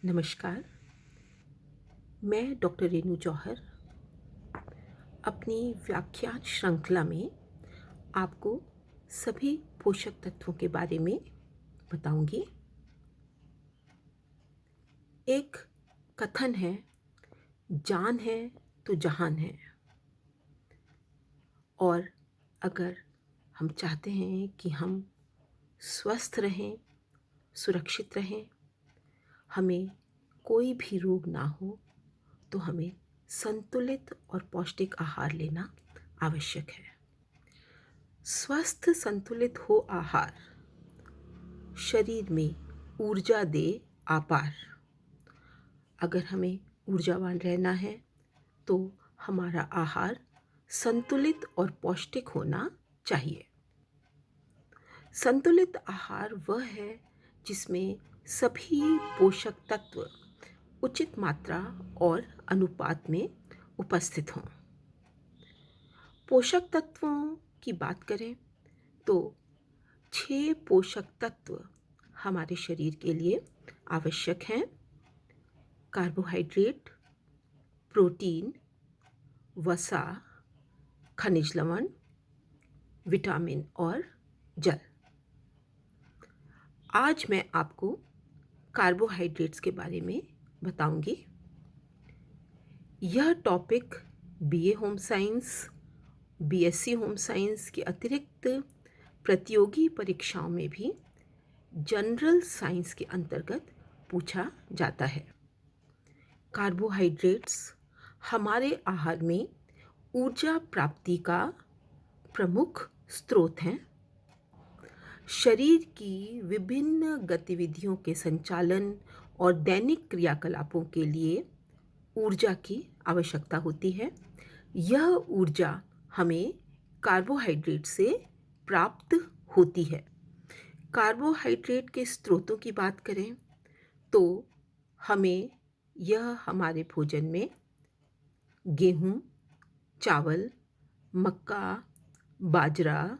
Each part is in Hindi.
नमस्कार। मैं डॉक्टर रेनू जौहर अपनी व्याख्यान श्रृंखला में आपको सभी पोषक तत्वों के बारे में बताऊंगी। एक कथन है, जान है तो जहान है। और अगर हम चाहते हैं कि हम स्वस्थ रहें, सुरक्षित रहें, हमें कोई भी रोग ना हो, तो हमें संतुलित और पौष्टिक आहार लेना आवश्यक है। स्वस्थ संतुलित हो आहार, शरीर में ऊर्जा दे आपार। अगर हमें ऊर्जावान रहना है तो हमारा आहार संतुलित और पौष्टिक होना चाहिए। संतुलित आहार वह है जिसमें सभी पोषक तत्व उचित मात्रा और अनुपात में उपस्थित हों। पोषक तत्वों की बात करें तो 6 पोषक तत्व हमारे शरीर के लिए आवश्यक हैं। कार्बोहाइड्रेट, प्रोटीन, वसा, खनिज लवण, विटामिन और जल। आज मैं आपको कार्बोहाइड्रेट्स के बारे में बताऊंगी। यह topic BA home science, BSc home science के अतिरिक्त प्रतियोगी परीक्षाओं में भी जनरल साइंस के अंतर्गत पूछा जाता है। कार्बोहाइड्रेट्स हमारे आहार में ऊर्जा प्राप्ति का प्रमुख स्रोत हैं। शरीर की विभिन्न गतिविधियों के संचालन और दैनिक क्रियाकलापों के लिए ऊर्जा की आवश्यकता होती है। यह ऊर्जा हमें कार्बोहाइड्रेट से प्राप्त होती है। कार्बोहाइड्रेट के स्रोतों की बात करें तो हमें यह हमारे भोजन में गेहूँ, चावल, मक्का, बाजरा,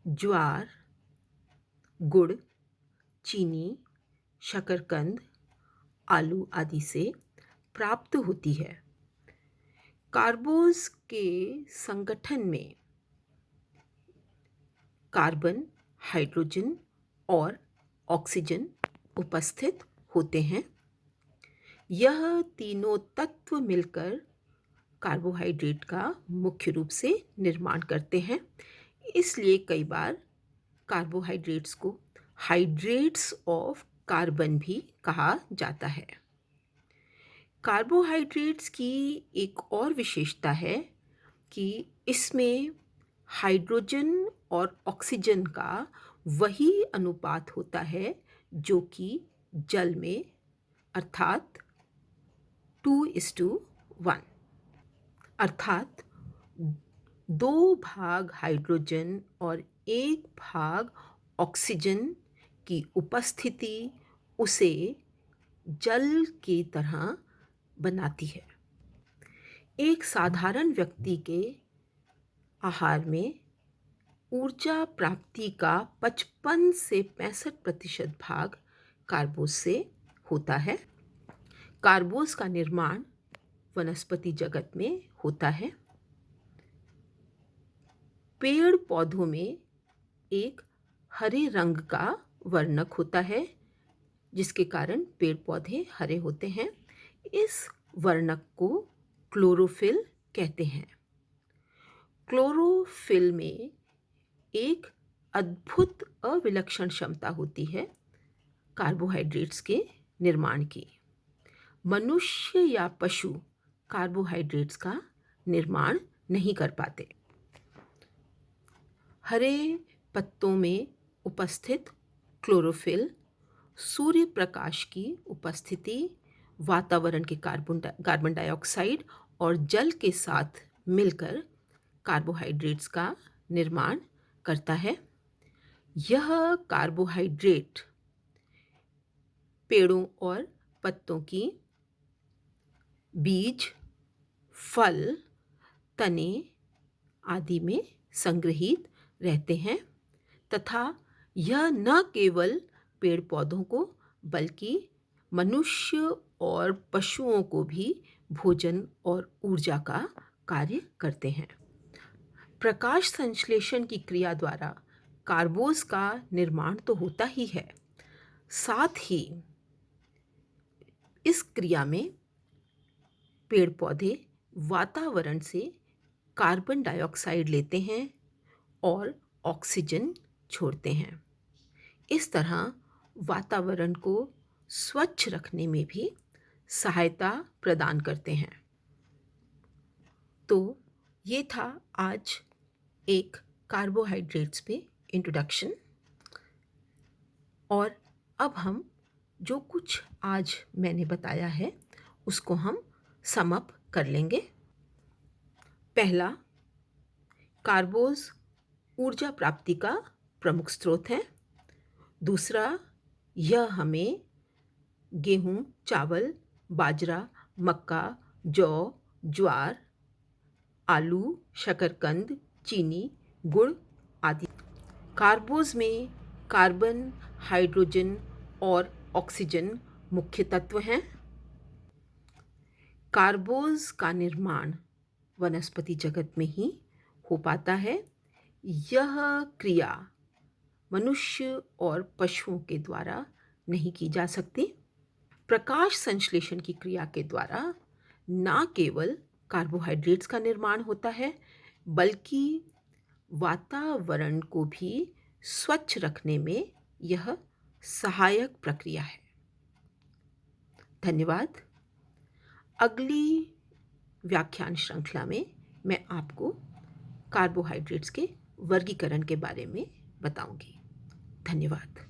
ज्वार, गुड़, चीनी, शकरकंद, आलू आदि से प्राप्त होती है। कार्बोज के संगठन में कार्बन, हाइड्रोजन और ऑक्सीजन उपस्थित होते हैं। यह तीनों तत्व मिलकर कार्बोहाइड्रेट का मुख्य रूप से निर्माण करते हैं। इसलिए कई बार कार्बोहाइड्रेट्स को हाइड्रेट्स ऑफ कार्बन भी कहा जाता है। कार्बोहाइड्रेट्स की एक और विशेषता है कि इसमें हाइड्रोजन और ऑक्सीजन का वही अनुपात होता है जो कि जल में, अर्थात 2:1, अर्थात 2 भाग हाइड्रोजन और 1 भाग ऑक्सीजन की उपस्थिति उसे जल की तरह बनाती है। एक साधारण व्यक्ति के आहार में ऊर्जा प्राप्ति का 55 से 65% भाग कार्बोज से होता है। कार्बोज का निर्माण वनस्पति जगत में होता है। पेड़ पौधों में एक हरे रंग का वर्णक होता है, जिसके कारण पेड़ पौधे हरे होते हैं। इस वर्णक को क्लोरोफिल कहते हैं। क्लोरोफिल में एक अद्भुत अविलक्षण क्षमता होती है कार्बोहाइड्रेट्स के निर्माण की। मनुष्य या पशु कार्बोहाइड्रेट्स का निर्माण नहीं कर पाते। हरे पत्तों में उपस्थित क्लोरोफिल सूर्य प्रकाश की उपस्थिति, वातावरण के कार्बन डाइऑक्साइड और जल के साथ मिलकर कार्बोहाइड्रेट्स का निर्माण करता है। यह कार्बोहाइड्रेट पेड़ों और पत्तों की बीज, फल, तने आदि में संग्रहित रहते हैं तथा यह न केवल पेड़ पौधों को बल्कि मनुष्य और पशुओं को भी भोजन और ऊर्जा का कार्य करते हैं। प्रकाश संश्लेषण की क्रिया द्वारा कार्बोज का निर्माण तो होता ही है, साथ ही इस क्रिया में पेड़ पौधे वातावरण से कार्बन डाइऑक्साइड लेते हैं और ऑक्सीजन छोड़ते हैं। इस तरह वातावरण को स्वच्छ रखने में भी सहायता प्रदान करते हैं। तो ये था आज एक कार्बोहाइड्रेट्स पे इंट्रोडक्शन। और अब हम जो कुछ आज मैंने बताया है उसको हम सम अप कर लेंगे। पहला, कार्बोज ऊर्जा प्राप्ति का प्रमुख स्रोत है। दूसरा, यह हमें गेहूँ, चावल, बाजरा, मक्का, जौ, ज्वार, आलू, शकरकंद, चीनी, गुड़ आदि। कार्बोज में कार्बन, हाइड्रोजन और ऑक्सीजन मुख्य तत्व हैं। कार्बोज का निर्माण वनस्पति जगत में ही हो पाता है। यह क्रिया मनुष्य और पशुओं के द्वारा नहीं की जा सकती। प्रकाश संश्लेषण की क्रिया के द्वारा न केवल कार्बोहाइड्रेट्स का निर्माण होता है, बल्कि वातावरण को भी स्वच्छ रखने में यह सहायक प्रक्रिया है। धन्यवाद। अगली व्याख्यान श्रृंखला में मैं आपको कार्बोहाइड्रेट्स के वर्गीकरण के बारे में बताऊंगी। धन्यवाद।